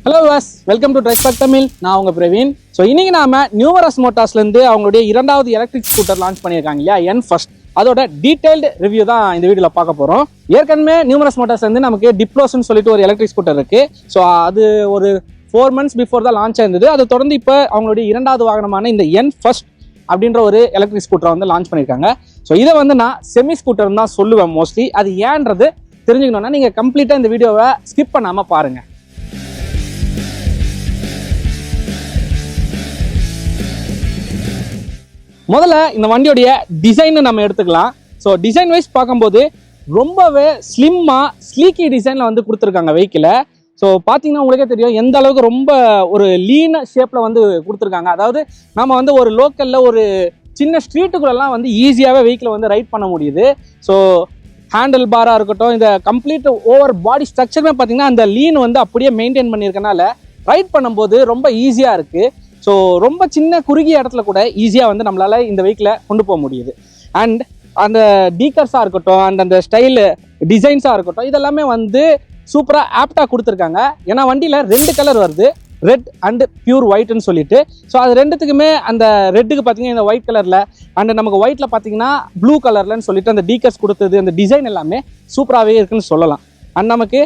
Hello வாஸ், welcome to DriveSpark Tamil. நான் உங்க பிரவீன். ஸோ இன்னைக்கு நாம நியூமரஸ் மோட்டார்ஸ்லேருந்து அவங்களுடைய இரண்டாவது எலக்ட்ரிக் ஸ்கூட்டர் லான்ச் பண்ணியிருக்காங்க இல்லையா, என் ஃபர்ஸ்ட். அதோட டீடைல்டு ரிவ்யூ தான் இந்த வீடியோவில் பார்க்க போகிறோம். ஏற்கனவே நியூமரஸ் மோட்டார்ஸ்லேருந்து நமக்கு டிப்ளோஸ்ன்னு சொல்லிட்டு ஒரு எலக்ட்ரிக் ஸ்கூட்டர் இருக்கு. ஸோ அது ஒரு 4 months பிஃபோர் தான் லான்ச் ஆயிருந்தது. அதை தொடர்ந்து இப்போ அவங்களுடைய இரண்டாவது வாகனமான இந்த என் ஃபர்ஸ்ட் அப்படின்ற ஒரு எலக்ட்ரிக் ஸ்கூட்டரை வந்து லான்ச் பண்ணியிருக்காங்க. ஸோ இதை வந்து நான் செமி ஸ்கூட்டர் தான் சொல்லுவேன் மோஸ்ட்லி. அது ஏன்றது தெரிஞ்சுக்கணும்னா நீங்கள் கம்ப்ளீட்டாக இந்த வீடியோவை ஸ்கிப் பண்ணாமல் பாருங்கள். முதல்ல இந்த வண்டியோடைய டிசைன் நம்ம எடுத்துக்கலாம். ஸோ டிசைன் வைஸ் பார்க்கும்போது ரொம்பவே ஸ்லிம்மாக ஸ்லீக்கி டிசைனில் வந்து கொடுத்துருக்காங்க வெஹிக்கிளை. ஸோ பார்த்தீங்கன்னா உங்களுக்கே தெரியும் எந்த அளவுக்கு ரொம்ப ஒரு லீன் ஷேப்பில் வந்து கொடுத்துருக்காங்க. அதாவது நம்ம வந்து ஒரு லோக்கலில் ஒரு சின்ன ஸ்ட்ரீட்டுக்குள்ளெல்லாம் வந்து ஈஸியாகவே வெஹிக்கிளை வந்து ரைட் பண்ண முடியுது. ஸோ ஹேண்டில் பாராக இருக்கட்டும், இந்த கம்ப்ளீட் ஓவர் பாடி ஸ்ட்ரக்சருமே பார்த்தீங்கன்னா அந்த லீன் வந்து அப்படியே மெயின்டைன் பண்ணியிருக்கனால ரைட் பண்ணும்போது ரொம்ப ஈஸியாக இருக்குது. ஸோ ரொம்ப சின்ன குறுகிய இடத்துல கூட ஈஸியாக வந்து நம்மளால இந்த வெஹிக்கிளை கொண்டு போக முடியுது. அண்ட் அந்த டீக்கர்ஸாக இருக்கட்டும், அண்ட் அந்த ஸ்டைலு டிசைன்ஸாக இருக்கட்டும், இதெல்லாமே வந்து சூப்பராக ஆப்டாக கொடுத்துருக்காங்க. ஏன்னா வண்டியில் 2 கலர் வருது, ரெட் அண்ட் பியூர் ஒயிட்னு சொல்லிட்டு. ஸோ அது ரெண்டுத்துக்குமே அந்த ரெட்டுக்கு பார்த்தீங்கன்னா இந்த ஒயிட் கலரில், அண்ட் நமக்கு ஒயிட்டில் பார்த்தீங்கன்னா ப்ளூ கலர்லன்னு சொல்லிட்டு அந்த டீக்கர்ஸ் கொடுத்தது, அந்த டிசைன் எல்லாமே சூப்பராகவே இருக்குன்னு சொல்லலாம். அண்ட் நமக்கு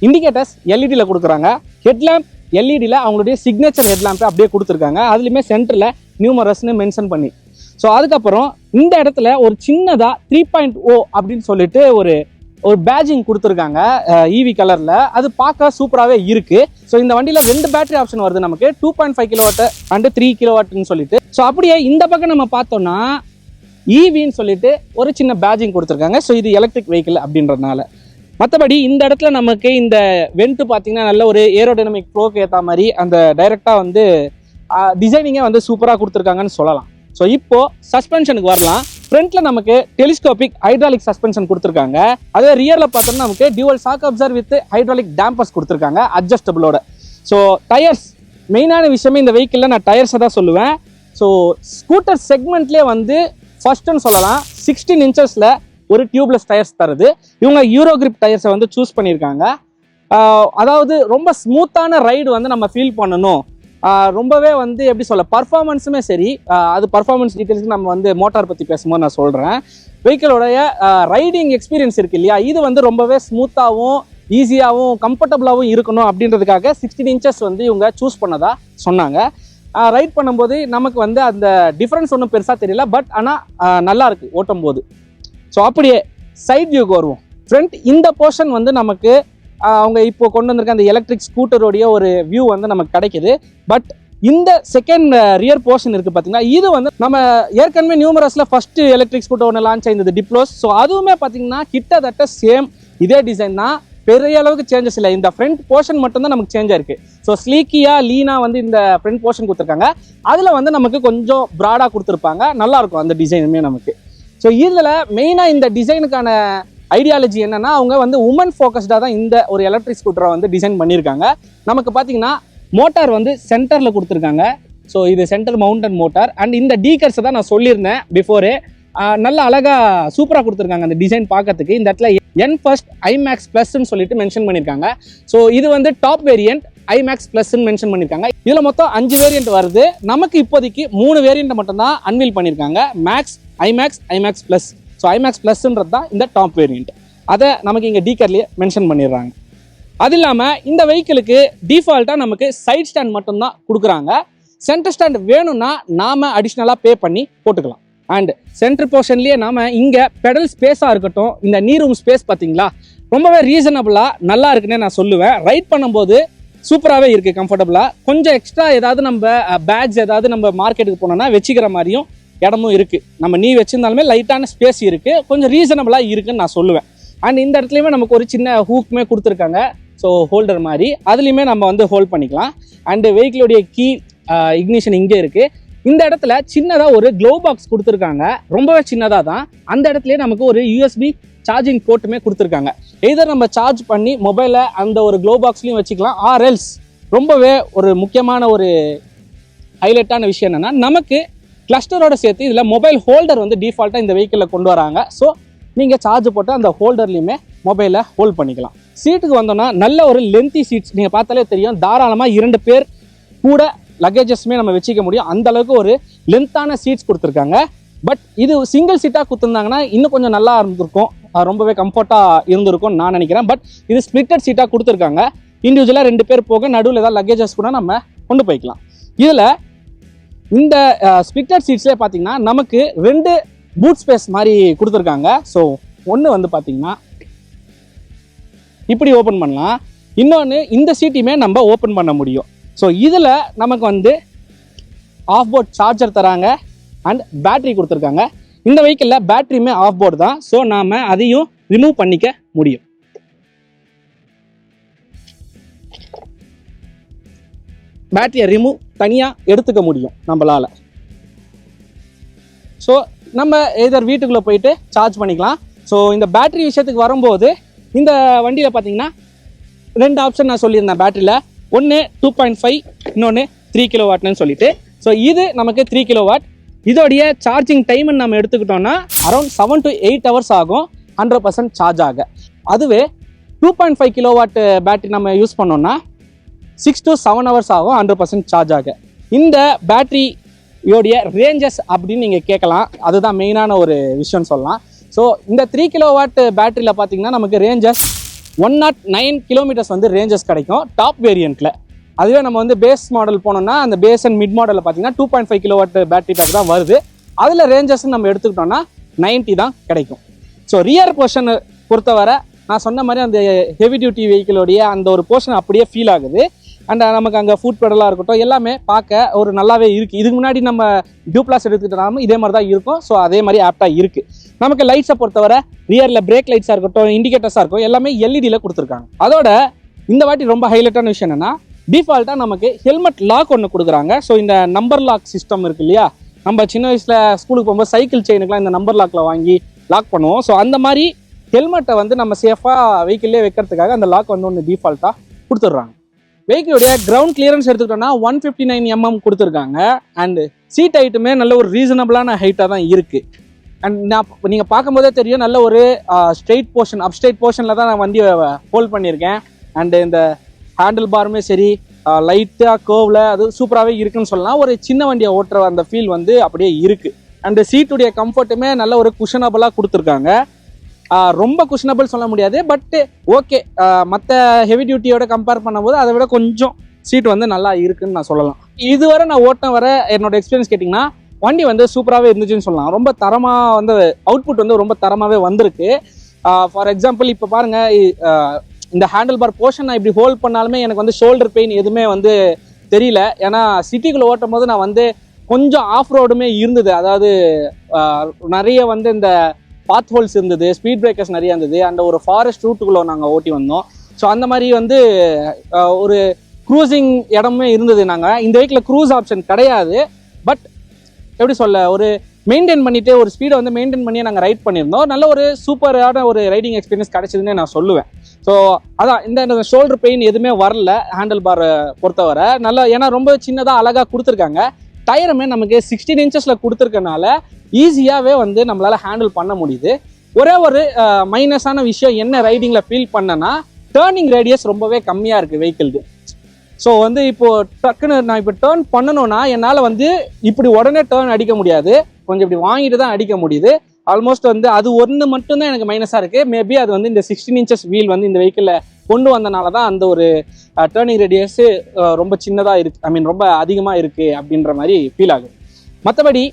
இண்டிகேட்டர்ஸ் எல்இடியில் கொடுக்குறாங்க. ஹெட்லாம்ப் எல்இடியில் அவங்களுடைய சிக்னேச்சர் ஹெட்லாம்பை அப்படியே கொடுத்துருக்காங்க. அதுலேயுமே சென்டரில் நியூமரஸ்னு மென்ஷன் பண்ணி. ஸோ அதுக்கப்புறம் இந்த இடத்துல ஒரு சின்னதாக 3.0 அப்படின்னு சொல்லிட்டு ஒரு பேட்ஜிங் கொடுத்துருக்காங்க இவி கலரில். அது பார்க்க சூப்பராகவே இருக்குது. ஸோ இந்த வண்டியில் 2 பேட்டரி ஆப்ஷன் வருது நமக்கு, 2.5 கிலோவாட் அண்ட் 3 கிலோவாட்னு சொல்லிட்டு. ஸோ அப்படியே இந்த பக்கம் நம்ம பார்த்தோம்னா இவின்னு சொல்லிட்டு ஒரு சின்ன பேட்ஜிங் கொடுத்துருக்காங்க. ஸோ இது எலக்ட்ரிக் வெஹிக்கிள் அப்படின்றதுனால. மற்றபடி இந்த இடத்துல நமக்கு இந்த வெண்ட் பார்த்தீங்கன்னா நல்ல ஒரு ஏரோடைனமிக் ஃப்ளோக்கு ஏற்ற மாதிரி அந்த டைரெக்டாக வந்து டிசைனிங்கே வந்து சூப்பராக கொடுத்துருக்காங்கன்னு சொல்லலாம். ஸோ இப்போ சஸ்பென்ஷனுக்கு வரலாம். ஃப்ரண்ட்டில் நமக்கு டெலிஸ்கோபிக் ஹைட்ராலிக் சஸ்பென்ஷன் கொடுத்துருக்காங்க. அதே ரியரில் பார்த்தோம்னா நமக்கு dual shock absorber with hydraulic dampers கொடுத்துருக்காங்க அட்ஜஸ்டபிளோட. ஸோ டயர்ஸ் மெயினான விஷயமே இந்த வெஹிக்கிளில் நான் டயர்ஸை தான் சொல்லுவேன். ஸோ ஸ்கூட்டர் செக்மெண்ட்லேயே வந்து ஃபர்ஸ்ட்னு சொல்லலாம். 16 inches ஒரு டியூப்லெஸ் டயர்ஸ் தருது. இவங்க யூரோ கிரிப் டயர்ஸை வந்து சூஸ் பண்ணியிருக்காங்க. அதாவது ரொம்ப ஸ்மூத்தான ரைடு வந்து நம்ம ஃபீல் பண்ணணும். ரொம்பவே வந்து எப்படி சொல்ல, பர்ஃபார்மன்ஸுமே சரி, அது பர்ஃபார்மன்ஸ் டீட்டெயில்ஸ்க்கு நம்ம வந்து மோட்டார் பற்றி பேசும்போது நான் சொல்கிறேன். வெஹிக்கிளோடைய ரைடிங் எக்ஸ்பீரியன்ஸ் இருக்கு இல்லையா, இது வந்து ரொம்பவே ஸ்மூத்தாகவும் ஈஸியாகவும் கம்ஃபர்டபுளாகவும் இருக்கணும் அப்படின்றதுக்காக 16 inches வந்து இவங்க சூஸ் பண்ணதா சொன்னாங்க. ரைட் பண்ணும்போது நமக்கு வந்து அந்த டிஃப்ரென்ஸ் ஒன்றும் பெருசாக தெரியல, பட் ஆனால் நல்லா இருக்குது ஓட்டும் போது. ஸோ அப்படியே சைட் வியூக்கு வருவோம். ஃப்ரண்ட் இந்த போர்ஷன் வந்து நமக்கு அவங்க இப்போ கொண்டு வந்திருக்க அந்த எலக்ட்ரிக் ஸ்கூட்டருடைய ஒரு வியூ வந்து நமக்கு கிடைக்குது. பட் இந்த செகண்ட் ரியர் போர்ஷன் இருக்குது பார்த்தீங்கன்னா, இது வந்து நம்ம ஏற்கனவே நியூமரஸில் ஃபர்ஸ்ட் எலக்ட்ரிக் ஸ்கூட்டர் ஒன்று லான்ச் ஆயிருந்தது டிப்ளோஸ். ஸோ அதுவுமே பார்த்தீங்கன்னா கிட்டத்தட்ட சேம் இதே டிசைன் தான், பெரிய அளவுக்கு சேஞ்சஸ் இல்லை. இந்த ஃப்ரண்ட் போர்ஷன் மட்டும்தான் நமக்கு சேஞ்சாக இருக்குது. ஸோ ஸ்லீக்கியாக லீனாக வந்து இந்த ஃப்ரண்ட் போர்ஷன் கொடுத்துருக்காங்க. அதில் வந்து நமக்கு கொஞ்சம் ப்ராடாக கொடுத்துருப்பாங்க. நல்லாயிருக்கும் அந்த டிசைனுமே நமக்கு. ஸோ இதில் மெயினாக இந்த டிசைனுக்கான ஐடியாலஜி என்னன்னா, அவங்க வந்து உமன் ஃபோக்கஸ்டாக தான் இந்த ஒரு எலக்ட்ரிக் ஸ்கூட்டரை வந்து டிசைன் பண்ணியிருக்காங்க. நமக்கு பார்த்தீங்கன்னா மோட்டார் வந்து சென்டரில் கொடுத்துருக்காங்க. ஸோ இது சென்டர் மவுண்டன் மோட்டார். அண்ட் இந்த டீக்கர்ஸை தான் நான் சொல்லியிருந்தேன் பிஃபோரே, நல்ல அழகாக சூப்பராக கொடுத்துருக்காங்க அந்த டிசைன் பார்க்கறதுக்கு. இந்த இடத்துல என் ஃபர்ஸ்ட் ஐமேக்ஸ் ப்ளஸ்ன்னு சொல்லிட்டு மென்ஷன் பண்ணியிருக்காங்க. ஸோ இது வந்து டாப் வேரியன்ட் ஐமேக்ஸ் ப்ளஸ்ன்னு மென்ஷன் பண்ணியிருக்காங்க. இதில் மொத்தம் 5 வேரியன்ட் வருது. நமக்கு இப்போதைக்கு 3 வேரியன்ட் மட்டும்தான் அன்வீல் பண்ணியிருக்காங்க, Max, iMax plus. So iMax ப்ளஸ்ன்றது தான் இந்த டாப் வேரியன்ட். அதை நமக்கு இங்கே டீக்கர்லேயே மென்ஷன் பண்ணிடுறாங்க. அது இல்லாமல் இந்த வெஹிக்கிளுக்கு டிஃபால்ட்டாக நமக்கு சைட் ஸ்டாண்ட் மட்டும்தான் கொடுக்குறாங்க. சென்டர் ஸ்டாண்ட் வேணும்னா நாம் அடிஷ்னலாக பே பண்ணி போட்டுக்கலாம். அண்ட் சென்டர் போர்ஷன்லேயே நாம் இங்கே பெடல் ஸ்பேஸாக இருக்கட்டும், இந்த நீ ரூம் ஸ்பேஸ் பார்த்தீங்களா, ரொம்பவே ரீசனபிளாக நல்லா இருக்குன்னே நான் சொல்லுவேன். ரைட் பண்ணும்போது சூப்பராகவே இருக்குது, கம்ஃபர்டபுளாக. கொஞ்சம் எக்ஸ்ட்ரா ஏதாவது நம்ம பேக்ஸ் ஏதாவது நம்ம மார்க்கெட்டுக்கு போனோம்னா வச்சுக்கிற மாதிரியும் இடமும் இருக்குது. நம்ம நீ வச்சிருந்தாலுமே லைட்டான ஸ்பேஸ் இருக்குது, கொஞ்சம் ரீசனபிளாக இருக்குன்னு நான் சொல்லுவேன். அண்ட் இந்த இடத்துலையுமே நமக்கு ஒரு சின்ன ஹூக்குமே கொடுத்துருக்காங்க. ஸோ ஹோல்டர் மாதிரி அதுலேயுமே நம்ம வந்து ஹோல்ட் பண்ணிக்கலாம். அண்டு வெஹிக்கிளுடைய கீ இக்னிஷன் இங்கே இருக்குது. இந்த இடத்துல சின்னதாக ஒரு க்ளோ பாக்ஸ் கொடுத்துருக்காங்க, ரொம்பவே சின்னதாக தான். அந்த இடத்துலயே நமக்கு ஒரு யூஎஸ்பி சார்ஜிங் போர்ட்டுமே கொடுத்துருக்காங்க. எதர் நம்ம சார்ஜ் பண்ணி மொபைலை அந்த ஒரு க்ளோ பாக்ஸ்லையும் வச்சுக்கலாம், ஆர்எல்ஸ் ரொம்பவே ஒரு முக்கியமான ஒரு ஹைலைட்டான விஷயம் என்னென்னா, நமக்கு கிளஸ்டரோட சேர்த்து இதில் மொபைல் ஹோல்டர் வந்து டிஃபால்ட்டாக இந்த வெஹிக்கிளில் கொண்டு வராங்க. ஸோ நீங்கள் சார்ஜ் போட்டு அந்த ஹோல்டர்லையுமே மொபைலை ஹோல்ட் பண்ணிக்கலாம். சீட்டுக்கு வந்தோம்னா நல்ல ஒரு லென்த்தி சீட்ஸ், நீங்கள் பார்த்தாலே தெரியும், தாராளமாக 2 பேர் கூட லக்கேஜஸ்மே நம்ம வச்சுக்க முடியும். அந்த அளவுக்கு ஒரு லென்த்தான சீட்ஸ் கொடுத்துருக்காங்க. பட் இது சிங்கிள் சீட்டாக கொடுத்துருந்தாங்கன்னா இன்னும் கொஞ்சம் நல்லா இருந்திருக்கும், ரொம்பவே கம்ஃபர்ட்டாக இருந்திருக்கும் நான் நினைக்கிறேன். பட் இது ஸ்பிளிட்டட் சீட்டாக கொடுத்துருக்காங்க. இண்டிவிஜுவலாக 2 பேர் போக நடுவில் ஏதாவது லக்கேஜஸ் கூட நம்ம கொண்டு போய்க்கலாம். இதில் இந்த ஸ்பிளிட்டட் சீட்ஸ்லேயே பார்த்தீங்கன்னா நமக்கு 2 பூட் ஸ்பேஸ் மாதிரி கொடுத்துருக்காங்க. ஸோ ஒன்று வந்து பார்த்தீங்கன்னா இப்படி ஓப்பன் பண்ணலாம், இன்னொன்று இந்த சீட்டையுமே நம்ம ஓப்பன் பண்ண முடியும். ஸோ இதில் நமக்கு வந்து ஆஃப் போர்ட் சார்ஜர் தராங்க அண்ட் பேட்டரி கொடுத்துருக்காங்க. இந்த வெஹிக்கிளில் பேட்டரியுமே ஆஃப் போர்டு தான். ஸோ நாம் அதையும் ரிமூவ் பண்ணிக்க முடியும். பேட்டரியை ரிமூவ் தனியாக எடுத்துக்க முடியும் நம்மளால். ஸோ நம்ம எதர் வீட்டுக்குள்ளே போயிட்டு சார்ஜ் பண்ணிக்கலாம். ஸோ இந்த பேட்டரி விஷயத்துக்கு வரும்போது இந்த வண்டியில் பார்த்தீங்கன்னா 2 ஆப்ஷன் நான் சொல்லியிருந்தேன் பேட்டரியில். ஒன்று 2.5, இன்னொன்று 3 kW சொல்லிட்டு. ஸோ இது நமக்கு 3 kW. இதோடைய சார்ஜிங் டைம்னு நம்ம எடுத்துக்கிட்டோம்னா அரௌண்ட் 7 to 8 hours ஆகும் 100% சார்ஜ் ஆக. அதுவே 2.5 kW பேட்டரி நம்ம யூஸ் பண்ணோம்னா 6 to 7 hours ஆகும் 100% சார்ஜ் ஆக. இந்த பேட்டரியோடைய ரேஞ்சஸ் அப்படின்னு நீங்கள் கேட்கலாம், அதுதான் மெயினான ஒரு விஷயம் சொல்லலாம். ஸோ இந்த 3 kW பேட்டரியில் பார்த்தீங்கன்னா நமக்கு ரேஞ்சஸ் 109 கிலோமீட்டர்ஸ் வந்து ரேஞ்சஸ் கிடைக்கும் டாப் வேரியண்ட்டில். அதுவே நம்ம வந்து பேஸ் மாடல் போனோம்னா அந்த பேஸ் அண்ட் மிட் மாடலில் பார்த்தீங்கன்னா 2.5 kW பேட்டரி பேக் தான் வருது. அதில் ரேஞ்சஸ் நம்ம எடுத்துக்கிட்டோம்னா 90 தான் கிடைக்கும். ஸோ ரியர் போர்ஷனை பொறுத்தவரை நான் சொன்ன மாதிரி அந்த ஹெவி டியூட்டி வெஹிக்கிளோடைய அந்த ஒரு போர்ஷன் அப்படியே ஃபீல் ஆகுது. அண்ட் நமக்கு அங்கே ஃபுட் பெடலாக இருக்கட்டும் எல்லாமே பார்க்க ஒரு நல்லாவே இருக்குது. இதுக்கு முன்னாடி நம்ம டியூப்ளாஸ் எடுத்துக்கிட்டோம்னா இதே மாதிரி தான் இருக்கும். ஸோ அதே மாதிரி ஆப்டாக இருக்குது. நமக்கு லைட்ஸை பொறுத்தவரை ரியரில் பிரேக் லைட்ஸாக இருக்கட்டும், இண்டிகேட்டர்ஸாக இருக்கும், எல்லாமே எல்இடியில் கொடுத்துருக்காங்க. அதோட இந்த வாட்டி ரொம்ப ஹைலைட்டான விஷயம் என்னென்னா டிஃபால்ட்டாக நமக்கு ஹெல்மெட் லாக் ஒன்று கொடுக்குறாங்க. ஸோ இந்த நம்பர் லாக் சிஸ்டம் இருக்கு இல்லையா, நம்ம சின்ன வயசில் ஸ்கூலுக்கு போகும்போது சைக்கிள் செயினுக்குலாம் இந்த நம்பர் லாக்கில் வாங்கி லாக் பண்ணுவோம். ஸோ அந்த மாதிரி ஹெல்மெட்டை வந்து நம்ம சேஃபாக வெஹிக்கிள்லேயே வைக்கிறதுக்காக அந்த லாக் வந்து ஒன்று டிஃபால்ட்டாக கொடுத்துட்றாங்க. வெஹிக்கிளுடைய கிரவுண்ட் கிளியரன்ஸ் எடுத்துக்கிட்டோம்னா 159 mm கொடுத்துருக்காங்க. அண்டு சீட் ஹைட்டுமே நல்ல ஒரு ரீசனபிளான ஹைட்டாக தான் இருக்குது. அண்ட் நீங்கள் பார்க்கும்போதே தெரியும் நல்ல ஒரு ஸ்ட்ரெயிட் போர்ஷன், அப் ஸ்ட்ரெயிட் போர்ஷனில் தான் நான் வண்டியை ஹோல்ட் பண்ணியிருக்கேன். அண்டு இந்த ஹேண்டில் பாருமே சரி லைட்டாக கர்வில் அது சூப்பராகவே இருக்குன்னு சொல்லலாம். ஒரு சின்ன வண்டியை ஓட்டுற அந்த ஃபீல் வந்து அப்படியே இருக்குது. அண்டு சீட்டுடைய கம்ஃபர்ட்டுமே நல்ல ஒரு குஷனபிளாக கொடுத்துருக்காங்க. ரொம்ப குஷனபிள் சொல்ல முடியாது, பட் ஓகே, மற்ற ஹெவி டியூட்டியோட கம்பேர் பண்ணும்போது அதை விட கொஞ்சம் சீட் வந்து நல்லா இருக்குன்னு நான் சொல்லலாம். இதுவரை நான் ஓட்டின வர என்னோட எக்ஸ்பீரியன்ஸ் கேட்டிங்கன்னா வண்டி வந்து சூப்பராகவே இருந்துச்சுன்னு சொல்லலாம். ரொம்ப தரமாக வந்து அவுட்புட் வந்து ரொம்ப தரமாகவே வந்திருக்கு. ஃபார் எக்ஸாம்பிள் இப்போ பாருங்கள், இந்த ஹேண்டில் பார் போர்ஷன் நான் இப்படி ஹோல்ட் பண்ணாலுமே எனக்கு வந்து ஷோல்டர் பெயின் எதுவுமே வந்து தெரியல. ஏன்னா சிட்டிக்குள்ளே ஓட்டும் போது நான் வந்து கொஞ்சம் ஆஃப் ரோடுமே இருந்தது. அதாவது நிறைய வந்து இந்த பாத் ஹோல்ஸ் இருந்தது, ஸ்பீட் பிரேக்கர்ஸ் நிறைய இருந்தது, அந்த ஒரு ஃபாரஸ்ட் ரூட்டுக்குள்ளே நாங்கள் ஓட்டி வந்தோம். ஸோ அந்த மாதிரி வந்து ஒரு க்ரூசிங் இடமே இருந்தது. நாங்கள் இந்த வெஹிக்கில் க்ரூஸ் ஆப்ஷன் கிடையாது. பட் எப்படி சொல்ல, ஒரு மெயின்டைன் பண்ணிட்டு ஒரு ஸ்பீடை வந்து மெயின்டைன் பண்ணி நாங்கள் ரைட் பண்ணியிருந்தோம். நல்ல ஒரு சூப்பரான ஒரு ரைடிங் எக்ஸ்பீரியன்ஸ் கிடைச்சதுன்னு நான் சொல்லுவேன். ஸோ அதான் இந்த ஷோல்டர் பெயின் எதுவுமே வரல ஹேண்டில் பார் பொறுத்தவரை. நல்லா, ஏன்னா ரொம்ப சின்னதாக அழகாக கொடுத்துருக்காங்க. டயருமே நமக்கு 16 inches கொடுத்துருக்கனால ஈஸியாகவே வந்து நம்மளால் ஹேண்டில் பண்ண முடியுது. ஒரே ஒரு மைனஸான விஷயம் என்ன ரைடிங்கில் ஃபீல் பண்ணேன்னா டேர்னிங் ரேடியஸ் ரொம்பவே கம்மியாக இருக்குது வெஹிக்கிளுக்கு. ஸோ வந்து இப்போது டக்குன்னு நான் இப்போ டேர்ன் பண்ணணும்னா என்னால் வந்து இப்படி உடனே டேர்ன் அடிக்க முடியாது, கொஞ்சம் இப்படி வாங்கிட்டு தான் அடிக்க முடியுது. ஆல்மோஸ்ட் வந்து அது ஒன்று மட்டும்தான் எனக்கு மைனஸாக இருக்குது. மேபி அது வந்து இந்த 16 inches வீல் வந்து இந்த வெஹிக்கிளில் கொண்டு வந்தனால தான் அந்த ஒரு டேர்னிங் ரேடியஸு ரொம்ப சின்னதாக இருக்குது, ஐ மீன் ரொம்ப அதிகமாக இருக்குது அப்படின்ற மாதிரி ஃபீல் ஆகுது. மற்றபடி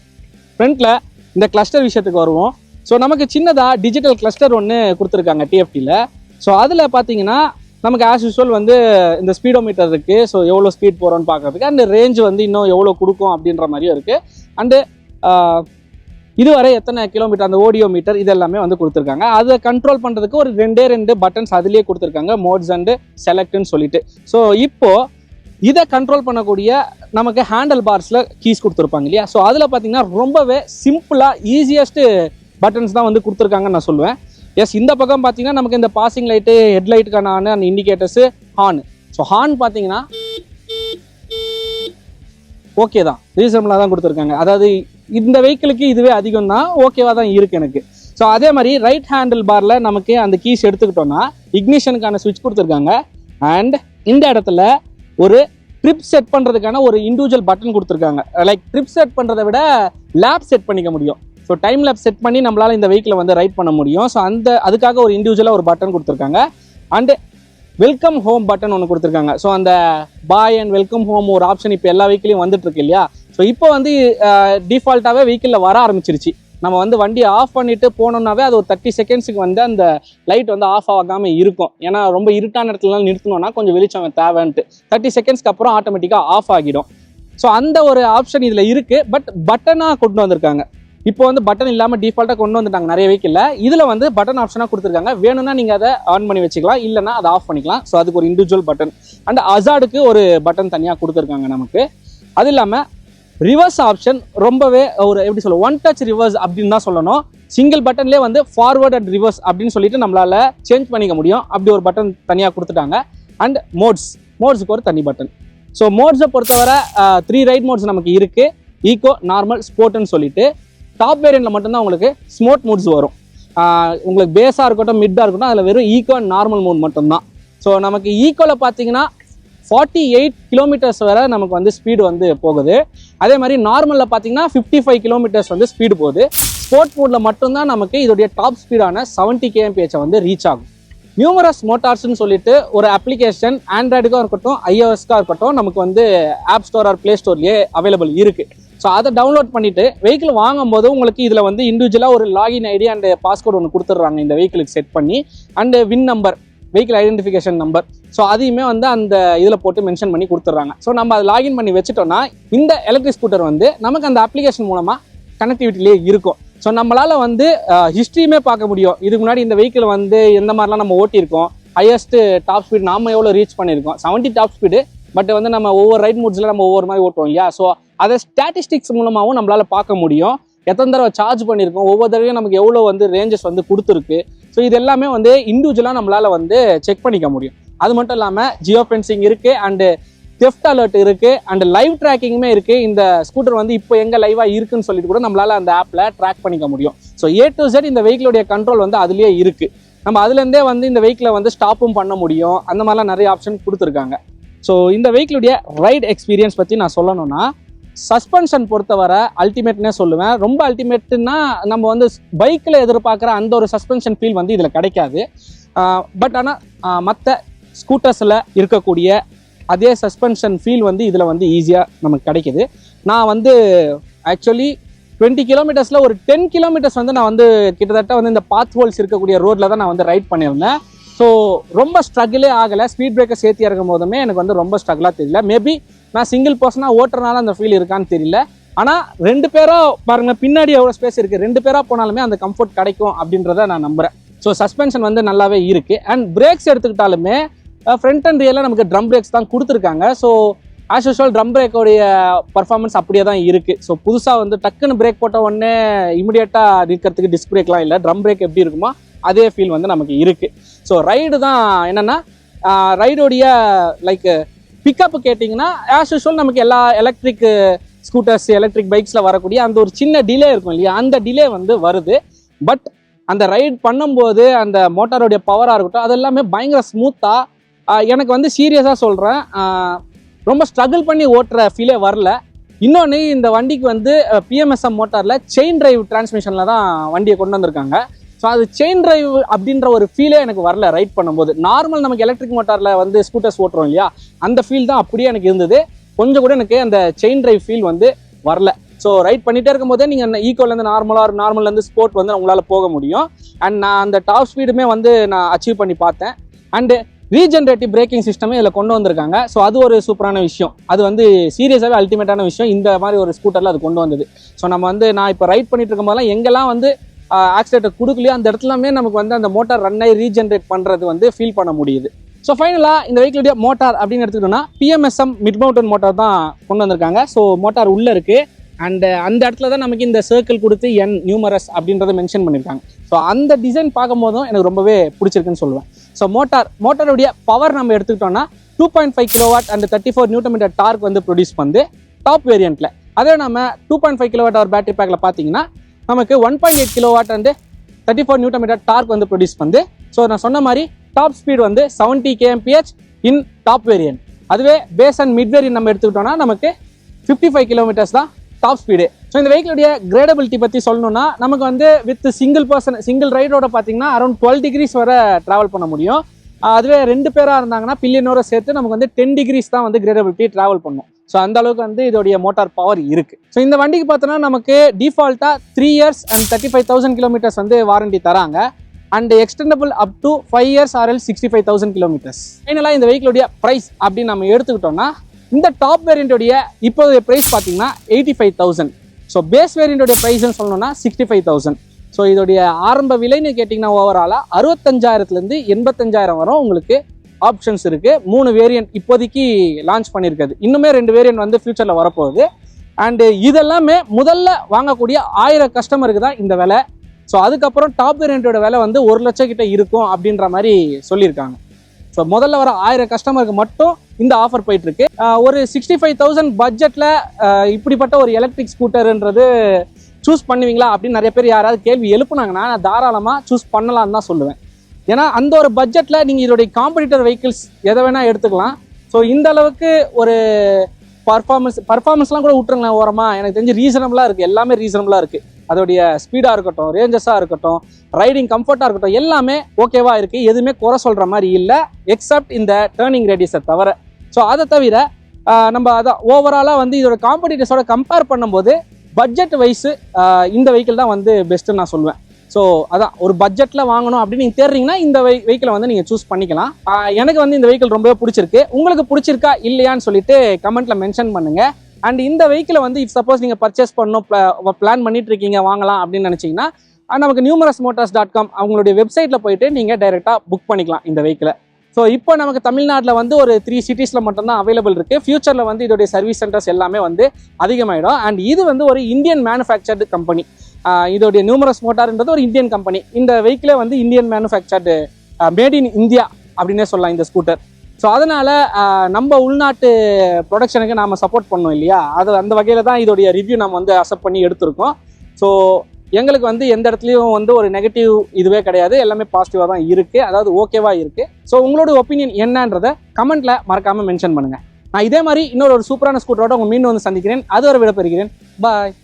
ஃப்ரண்ட்டில் இந்த கிளஸ்டர் விஷயத்துக்கு வருவோம். ஸோ நமக்கு சின்னதாக டிஜிட்டல் கிளஸ்டர் ஒன்று கொடுத்துருக்காங்க டிஎஃப்டியில். ஸோ அதில் பார்த்தீங்கன்னா நமக்கு ஆஸ் யூஸ்வல் வந்து இந்த ஸ்பீடோமீட்டர் இருக்குது. ஸோ எவ்வளோ ஸ்பீட் போகிறோன்னு பார்க்குறதுக்கு, அண்ட் ரேஞ்ச் வந்து இன்னும் எவ்வளோ கொடுக்கும் அப்படின்ற மாதிரியும் இருக்குது. அண்டு இதுவரை எத்தனை கிலோமீட்டர் அந்த ஓடியோ மீட்டர் இதெல்லாமே வந்து கொடுத்துருக்காங்க. அதை கண்ட்ரோல் பண்ணுறதுக்கு ஒரு 2 பட்டன்ஸ் அதுலேயே கொடுத்துருக்காங்க, மோட்ஸ் அண்டு செலக்ட்னு சொல்லிட்டு. ஸோ இப்போது இதை கண்ட்ரோல் பண்ணக்கூடிய நமக்கு ஹேண்டில் பார்ஸில் கீஸ் கொடுத்துருப்பாங்க இல்லையா. ஸோ அதில் பார்த்தீங்கன்னா ரொம்பவே சிம்பிளாக ஈஸியஸ்ட்டு பட்டன்ஸ் தான் வந்து கொடுத்துருக்காங்கன்னு நான் சொல்லுவேன். எஸ், இந்த பக்கம் பார்த்தீங்கன்னா நமக்கு இந்த பாசிங் லைட்டு, ஹெட்லைட்டுக்கான அந்த இண்டிகேட்டர்ஸு, ஹார்ன். ஸோ ஹார்ன் பார்த்தீங்கன்னா ஓகே தான், ரீசனபிளாக தான் கொடுத்துருக்காங்க. அதாவது இந்த வெஹிக்கிளுக்கு இதுவே அதிகம் தான், ஓகேவா தான் இருக்குது எனக்கு. ஸோ அதே மாதிரி ரைட் ஹேண்டில் பாரில் நமக்கு அந்த கீஸ் எடுத்துக்கிட்டோம்னா இக்னிஷனுக்கான சுவிட்ச் கொடுத்துருக்காங்க. அண்ட் இந்த இடத்துல ஒரு ட்ரிப் செட் பண்ணுறதுக்கான ஒரு இண்டிவிஜுவல் பட்டன் கொடுத்துருக்காங்க. லைக் ட்ரிப் செட் பண்ணுறதை விட லேப் செட் பண்ணிக்க முடியும். ஸோ டைம் லேப் செட் பண்ணி நம்மளால் இந்த வெஹிக்கிளை வந்து ரைட் பண்ண முடியும். ஸோ அதுக்காக ஒரு இண்டிவிஜுவலாக ஒரு பட்டன் கொடுத்துருக்காங்க. அண்டு வெல்கம் ஹோம் பட்டன் ஒன்று கொடுத்துருக்காங்க. ஸோ அந்த பாய் அண்ட் வெல்கம் ஹோம் ஒரு ஆப்ஷன் இப்போ எல்லா வெஹிக்கிளையும் வந்துட்டு இருக்கு இல்லையா. ஸோ இப்போ வந்து டிஃபால்ட்டாகவே வெஹிக்கிளில் வர ஆரம்பிச்சிருச்சு. நம்ம வந்து வண்டி ஆஃப் பண்ணிட்டு போனோம்னாவே அது ஒரு 30 செகண்ட்ஸுக்கு வந்து அந்த லைட் வந்து ஆஃப் ஆகாமல் இருக்கும். ஏன்னா ரொம்ப இருட்டான இடத்துலலாம் நிறுத்தணும்னா கொஞ்சம் வெளிச்சம் தேவைன்ட்டு 30 செகண்ட்ஸ்க்கு அப்புறம் ஆட்டோமேட்டிக்காக ஆஃப் ஆகிடும். ஸோ அந்த ஒரு ஆப்ஷன் இதில் இருக்குது. பட் பட்டனாக கொண்டு வந்திருக்காங்க. இப்போ வந்து பட்டன் இல்லாமல் டிஃபால்ட்டாக கொண்டு வந்துட்டாங்க நிறைய வெஹிக்கிளில். இதில் வந்து பட்டன் ஆப்ஷனாக கொடுத்துருக்காங்க. வேணும்னா நீங்கள் அதை ஆன் பண்ணி வச்சுக்கலாம், இல்லைனா அதை ஆஃப் பண்ணிக்கலாம். ஸோ அதுக்கு ஒரு இண்டிவிஜுவல் பட்டன் அண்ட் அசார்டுக்கு ஒரு பட்டன் தனியாக கொடுத்துருக்காங்க நமக்கு. அது இல்லாமல் ரிவர்ஸ் ஆப்ஷன் ரொம்பவே ஒரு எப்படி சொல்ல ஒன் டச் ரிவர்ஸ் அப்படின்னு தான் சொல்லணும். சிங்கிள் பட்டன்லேயே வந்து ஃபார்வர்ட் அண்ட் ரிவர்ஸ் அப்படின்னு சொல்லிட்டு நம்மளால சேஞ்ச் பண்ணிக்க முடியும். அப்படி ஒரு பட்டன் தனியாக கொடுத்துட்டாங்க. அண்ட் மோட்ஸுக்கு ஒரு தனி பட்டன். ஸோ மோட்ஸை பொறுத்தவரை 3 ரைட் மோட்ஸ் நமக்கு இருக்குது. ஈகோ, நார்மல், ஸ்போர்ட்னு சொல்லிட்டு டாப் வேரியண்ட்டில் மட்டும்தான் உங்களுக்கு ஸ்மோட் மோட்ஸ் வரும். உங்களுக்கு பேஸாக இருக்கட்டும் மிட்டாக இருக்கட்டும் அதில் வெறும் ஈகோ அண்ட் நார்மல் மோட் மட்டும்தான். ஸோ நமக்கு ஈகோவில் பார்த்தீங்கன்னா 48 கிலோமீட்டர்ஸ் வரை நமக்கு வந்து ஸ்பீடு வந்து போகுது. அதே மாதிரி நார்மலில் பார்த்தீங்கன்னா 55 கிலோமீட்டர்ஸ் வந்து ஸ்பீடு போகுது. ஸ்போர்ட் மோடில் மட்டும்தான் நமக்கு இதோடைய டாப் ஸ்பீடான 70 kmph வந்து ரீச் ஆகும். நியூமரஸ் மோட்டார்ஸ்னு சொல்லிட்டு ஒரு அப்ளிகேஷன் ஆண்ட்ராய்டுக்காக இருக்கட்டும் ஐஓஎஸ்க்காக இருக்கட்டும் நமக்கு வந்து ஆப் ஸ்டோர் ஆர் ப்ளே ஸ்டோர்லேயே அவைலபிள் இருக்குது. ஸோ அதை டவுன்லோட் பண்ணிவிட்டு வெஹிக்கிள் வாங்கும்போது உங்களுக்கு இதில் வந்து இண்டிவிஜுவலாக ஒரு லாகின் ஐடி அண்ட் பாஸ்கோட் ஒன்று கொடுத்துட்றாங்க இந்த வெஹிக்கிளுக்கு செட் பண்ணி. And win number, vehicle identification number, so அதையுமே வந்து அந்த இதில் போட்டு மென்ஷன் பண்ணி கொடுத்துட்றாங்க. ஸோ நம்ம அதை லாகின் பண்ணி வச்சுட்டோம்னா இந்த எலக்ட்ரிக் ஸ்கூட்டர் வந்து நமக்கு அந்த அப்ளிகேஷன் மூலமாக கனெக்டிவிட்டிலே இருக்கும். ஸோ நம்மளால் வந்து ஹிஸ்ட்ரியுமே பார்க்க முடியும். இதுக்கு முன்னாடி இந்த வெஹிக்கிள் வந்து எந்த மாதிரிலாம் நம்ம ஓட்டியிருக்கோம், ஹையஸ்ட் டாப் ஸ்பீட் நாம் எவ்வளோ ரீச் பண்ணியிருக்கோம், 70 டாப் ஸ்பீடு. பட் வந்து நம்ம ஒவ்வொரு ரைட் மூட்ஸில் நம்ம ஒவ்வொரு மாதிரி ஓட்டுவோம் இல்லையா. ஸோ அதை ஸ்டாட்டிஸ்டிக்ஸ் மூலமாகவும் நம்மளால் பார்க்க முடியும். எத்தனை தடவை சார்ஜ் பண்ணியிருக்கோம், ஒவ்வொரு தடவையும் நமக்கு எவ்வளோ வந்து ரேஞ்சஸ் வந்து கொடுத்துருக்கு. ஸோ இது எல்லாமே வந்து இண்டிவிஜுவலாக நம்மளால் வந்து செக் பண்ணிக்க முடியும். அது மட்டும் இல்லாமல் ஜியோ ஃபென்சிங் இருக்குது அண்டு தெஃப்ட் அலர்ட் இருக்குது அண்ட் லைவ் ட்ராக்கிங்குமே இருக்குது. இந்த ஸ்கூட்டர் வந்து இப்போ எங்கே லைவாக இருக்குன்னு சொல்லிட்டு கூட நம்மளால் அந்த ஆப்பில் ட்ராக் பண்ணிக்க முடியும். ஸோ A to Z இந்த வெஹிக்கிளுடைய கண்ட்ரோல் வந்து அதுலேயே இருக்குது. நம்ம அதுலேருந்தே வந்து இந்த வெஹிக்கிளை வந்து ஸ்டாப்பும் பண்ண முடியும். அந்த மாதிரிலாம் நிறைய ஆப்ஷன் கொடுத்துருக்காங்க. ஸோ இந்த வெஹிக்கிளுடைய ரைட் எக்ஸ்பீரியன்ஸ் பற்றி நான் சொல்லணும்னா சஸ்பென்ஷன் பொறுத்தவரை அல்டிமேட்னே சொல்லுவேன். ரொம்ப அல்டிமேட்னா நம்ம வந்து பைக்கில் எதிர்பார்க்குற அந்த ஒரு சஸ்பென்ஷன் ஃபீல் வந்து இதில் கிடைக்காது. பட் ஆனால் மற்ற ஸ்கூட்டர்ஸில் இருக்கக்கூடிய அதே சஸ்பென்ஷன் ஃபீல் வந்து இதில் வந்து ஈஸியாக நமக்கு கிடைக்கிது. நான் வந்து ஆக்சுவலி 20 கிலோமீட்டர்ஸில் ஒரு 10 கிலோமீட்டர்ஸ் வந்து நான் வந்து கிட்டத்தட்ட வந்து இந்த பாத் ஹோல்ஸ் இருக்கக்கூடிய ரோட்டில் தான் நான் வந்து ரைட் பண்ணியிருந்தேன். ஸோ ரொம்ப ஸ்ட்ரகிளே ஆகலை. ஸ்பீட் பிரேக்கர் சேர்த்து இறக்கும் போதுமே எனக்கு வந்து ரொம்ப ஸ்ட்ரகிளாக தெரியல. மேபி நான் சிங்கிள் பர்சனாக ஓட்டுறதுனால அந்த ஃபீல் இருக்கான்னு தெரியல. ஆனால் 2 பேராக பாருங்கள், பின்னாடி எவ்வளோ ஸ்பேஸ் இருக்குது, 2 பேராக போனாலுமே அந்த கம்ஃபர்ட் கிடைக்கும் அப்படின்றத நான் நம்புகிறேன். ஸோ சஸ்பென்ஷன் வந்து நல்லாவே இருக்குது. அண்ட் பிரேக்ஸ் எடுத்துக்கிட்டாலுமே ஃப்ரண்ட் அண்ட் ரியலில் நமக்கு ட்ரம் பிரேக்ஸ் தான் கொடுத்துருக்காங்க. ஸோ ஆஸ் யூஷுவல் ட்ரம் பிரேக்கோடைய பர்ஃபார்மன்ஸ் அப்படியே தான் இருக்குது. ஸோ புதுசாக வந்து டக்குன்னு பிரேக் போட்ட உடனே இமிடியேட்டாக நிற்கிறதுக்கு டிஸ்க் பிரேக்லாம் இல்லை. ட்ரம் பிரேக் எப்படி இருக்குமோ அதே ஃபீல் வந்து நமக்கு இருக்குது. ஸோ ரைடு தான் என்னென்னா ரைடோடைய லைக் பிக்கப்பு கேட்டிங்கன்னா ஆஸ் யூஷுவல் நமக்கு எல்லா எலக்ட்ரிக் ஸ்கூட்டர்ஸ் எலக்ட்ரிக் பைக்ஸில் வரக்கூடிய அந்த ஒரு சின்ன டிலே இருக்கும் இல்லையா, அந்த டிலே வந்து வருது. பட் அந்த ரைட் பண்ணும்போது அந்த மோட்டாரோடைய பவராக இருக்கட்டும் அது எல்லாமே பயங்கர ஸ்மூத்தாக எனக்கு வந்து சீரியஸாக சொல்கிறேன், ரொம்ப ஸ்ட்ரகிள் பண்ணி ஓட்டுற ஃபீலே வரல. இன்னொன்று இந்த வண்டிக்கு வந்து PMSM மோட்டாரில் செயின் டிரைவ் டிரான்ஸ்மிஷனில் தான் வண்டியை கொண்டு வந்திருக்காங்க. ஸோ அது செயின் டிரைவ் அப்படின்ற ஒரு ஃபீலே எனக்கு வரல ரைட் பண்ணும்போது. நார்மல் நமக்கு எலக்ட்ரிக் மோட்டாரில் வந்து ஸ்கூட்டர்ஸ் ஓட்டுறோம் இல்லையா, அந்த ஃபீல் தான் அப்படியே எனக்கு இருந்தது. கொஞ்சம் கூட எனக்கு அந்த செயின் டிரைவ் ஃபீல் வந்து வரல. ஸோ ரைட் பண்ணிகிட்டே இருக்கும் போதே நீங்கள் ஈக்குவலேருந்து நார்மல்லேருந்து ஸ்போர்ட் வந்து உங்களால் போக முடியும். அண்ட் நான் அந்த டாப் ஸ்பீடுமே வந்து நான் அச்சீவ் பண்ணி பார்த்தேன். அண்டு ரீஜென்ரேட்டிவ் பிரேக்கிங் சிஸ்டமே இதில் கொண்டு வந்திருக்காங்க. ஸோ அது ஒரு சூப்பரான விஷயம். அது வந்து சீரியஸாகவே அல்டிமேட்டான விஷயம். இந்த மாதிரி ஒரு ஸ்கூட்டரில் அது கொண்டு வந்தது. ஸோ நம்ம வந்து நான் இப்போ ரைட் பண்ணிட்டு இருக்கும் போதெல்லாம் எங்கெல்லாம் வந்து ஆக்சிலேட்டர் கொடுக்கலையோ அந்த இடத்துலமே நமக்கு வந்து அந்த மோட்டார் ரன் ஆகி ரீஜென்ரேட் பண்ணுறது வந்து ஃபீல் பண்ண முடியுது. ஸோ ஃபைனலாக இந்த வெஹிக்கிளுடைய மோட்டார் அப்படின்னு எடுத்துக்கிட்டோம்னா PMSM மிட் மவுண்டன் மோட்டார் தான் கொண்டு வந்திருக்காங்க. ஸோ மோட்டார் உள்ளே இருக்குது. அண்ட் அந்த இடத்துல தான் நமக்கு இந்த சர்க்கிள் கொடுத்து N நியூமரஸ் அப்படின்றத மென்ஷன் பண்ணியிருக்காங்க. ஸோ அந்த டிசைன் பார்க்கும் போதும் எனக்கு ரொம்பவே பிடிச்சிருக்குன்னு சொல்லுவேன். ஸோ மோட்டாருடைய பவர் நம்ம எடுத்துக்கிட்டோம்னா 2.5 kW அண்ட் 34 Nm டார்க் வந்து ப்ரொடியூஸ் பண்ணி டாப் வேரியண்ட்டில். அதே நம்ம 2.5 kWh பேட்டரி பேக்கில் பார்த்தீங்கன்னா நமக்கு 1.8 kW and 34 newton metre torque வந்து ப்ரொடியூஸ் பண்ணுது. ஸோ நான் சொன்ன மாதிரி டாப் ஸ்பீட் வந்து 70 kmph இன் டாப் வேரியன்ட். அதுவே பேஸ் அண்ட் மிட் வேரியன்ட் நம்ம எடுத்துக்கிட்டோம்னா நமக்கு 55 கிலோமீட்டர்ஸ் தான் டாப் ஸ்பீடு. ஸோ இந்த வெஹிக்கிளுடைய கிரேடபிலிட்டி பற்றி சொல்லணும்னா நமக்கு வந்து வித் சிங்கிள் ரைடோட பார்த்தீங்கன்னா அரௌண்ட் 12 டிகிரிஸ் வரை ட்ராவல் பண்ண முடியும். அதுவே 2 பேராக இருந்தாங்கன்னா பில்லியனோட சேர்த்து நமக்கு வந்து 10 டிகிரிஸ் தான் வந்து கிரேடபிலிட்டி ட்ராவல் பண்ணும். ஸோ அந்த அளவுக்கு வந்து இதோடைய மோட்டார் பவர் இருக்கு. ஸோ இந்த வண்டிக்கு பார்த்தோன்னா நமக்கு டிஃபால்ட்டாக 3 years and 35,000 கிலோமீட்டர்ஸ் வந்து வாரண்டி தராங்க. And extendable up to 5 years RL 65,000 kilometres. ஃபைனலாக இந்த வெஹிக்கிளுடைய ப்ரைஸ் அப்படின்னு நம்ம எடுத்துக்கிட்டோம்னா இந்த டாப் வேரியண்ட்டுடைய இப்போதைய ப்ரைஸ் பார்த்தீங்கன்னா 85,000. ஸோ பேஸ் வேரியண்ட்டுடைய ப்ரைஸ்ன்னு சொல்லணும்னா 65,000. ஸோ இதோடைய ஆரம்ப விலைன்னு கேட்டிங்கன்னா ஓவராலாக 65,000லேருந்து 85,000 வரும் உங்களுக்கு ஆப்ஷன்ஸ் இருக்குது. 3 வேரியன்ட் இப்போதைக்கு லான்ச் பண்ணியிருக்காது. இன்னுமே 2 வேரியன்ட் வந்து ஃபியூச்சரில் வரப்போகுது. அண்டு இதெல்லாமே முதல்ல வாங்கக்கூடிய 1000 கஸ்டமருக்கு தான் இந்த விலை. ஸோ அதுக்கப்புறம் டாப் வேரியண்ட்டோட விலை வந்து 1 லட்சம் கிட்ட இருக்கும் அப்படின்ற மாதிரி சொல்லியிருக்காங்க. ஸோ முதல்ல வர 1000 கஸ்டமருக்கு மட்டும் இந்த ஆஃபர் போயிட்டுருக்கு. ஒரு 65,000 பட்ஜெட்டில் இப்படிப்பட்ட ஒரு எலக்ட்ரிக் ஸ்கூட்டருன்றது சூஸ் பண்ணுவீங்களா அப்படின்னு நிறைய பேர் யாராவது கேள்வி எழுப்புனாங்கன்னா நான் தாராளமாக சூஸ் பண்ணலான்னு தான் சொல்லுவேன். ஏன்னா அந்த ஒரு பட்ஜெட்டில் நீங்கள் இதோடைய காம்படிட்டர் வெஹிக்கிள்ஸ் எதை வேணால் எடுத்துக்கலாம். ஸோ இந்த அளவுக்கு ஒரு பர்ஃபார்மன்ஸ்லாம் கூட விட்டுருங்களேன் ஓரமாக. எனக்கு தெரிஞ்சு ரீசனபிளாக இருக்குது, எல்லாமே ரீசனபிளாக இருக்குது. அதோடைய ஸ்பீடாக இருக்கட்டும், ரேஞ்சஸாக இருக்கட்டும், ரைடிங் கம்ஃபர்ட்டாக இருக்கட்டும், எல்லாமே ஓகேவா இருக்குது. எதுவுமே குறை சொல்கிற மாதிரி இல்லை, எக்ஸப்ட் இந்த டேர்னிங் ரேடியஸை தவிர. ஸோ அதை தவிர நம்ம அதான் ஓவராலாக வந்து இதோட காம்படிட்டர்ஸோட கம்பேர் பண்ணும்போது பட்ஜெட் வைஸு இந்த வெஹிக்கிள் தான் வந்து பெஸ்ட்டுன்னு நான் சொல்லுவேன். ஸோ அதான் ஒரு பட்ஜெட்டில் வாங்கணும் அப்படின்னு நீங்கள் தேடுறீங்கன்னா இந்த வெஹிக்கிளை வந்து நீங்கள் சூஸ் பண்ணிக்கலாம். எனக்கு வந்து இந்த வெஹிக்கிள் ரொம்பவே பிடிச்சிருக்கு. உங்களுக்கு பிடிச்சிருக்கா இல்லையான்னு சொல்லிட்டு கமெண்ட்டில் மென்ஷன் பண்ணுங்கள். அண்ட் இந்த வெஹிக்கிளை வந்து இஃப் சப்போஸ் நீங்கள் பர்ச்சேஸ் பண்ணணும் பிளான் பண்ணிட்டு இருக்கீங்க வாங்கலாம் அப்படின்னு நினச்சிங்கன்னா நமக்கு numerousmotors.com அவங்களுடைய வெப்சைட்டில் போயிட்டு நீங்கள் டைரெக்டாக புக் பண்ணிக்கலாம் இந்த வெஹிக்கிளை. ஸோ இப்போ நமக்கு தமிழ்நாட்டில் வந்து ஒரு 3 சிட்டிஸில் மட்டும்தான் அவைலபிள் இருக்குது. ஃபியூச்சரில் வந்து இதோடைய சர்வீஸ் சென்டர்ஸ் எல்லாமே வந்து அதிகமாகிடும். அண்ட் இது வந்து ஒரு இந்தியன் மேனுஃபேக்சர்டு கம்பெனி. இதோடைய நியூமரஸ் மோட்டார்ன்றது ஒரு இந்தியன் கம்பெனி. இந்த வெஹிக்கிளே வந்து Indian manufactured, made in India அப்படின்னே சொல்லலாம் இந்த ஸ்கூட்டர். ஸோ அதனால் நம்ம உள்நாட்டு ப்ரொடக்ஷனுக்கு நாம் சப்போர்ட் பண்ணோம் இல்லையா, அந்த வகையில் தான் இதோடைய ரிவ்யூ நம்ம வந்து அக்செப்ட் பண்ணி எடுத்திருக்கோம். ஸோ எங்களுக்கு வந்து எந்த இடத்துலையும் வந்து ஒரு நெகட்டிவ் இதுவே கிடையாது, எல்லாமே பாசிட்டிவாக தான் இருக்குது, அதாவது ஓகேவாக இருக்குது. ஸோ உங்களோட ஒப்பீனியன் என்னன்றதை கமெண்ட்டில் மறக்காமல் மென்ஷன் பண்ணுங்கள். நான் இதே மாதிரி இன்னொரு சூப்பரான ஸ்கூட்டரோட உங்கள் மீண்டும் வந்து சந்திக்கிறேன். அது ஒரு விட பெறுகிறேன். பாய்.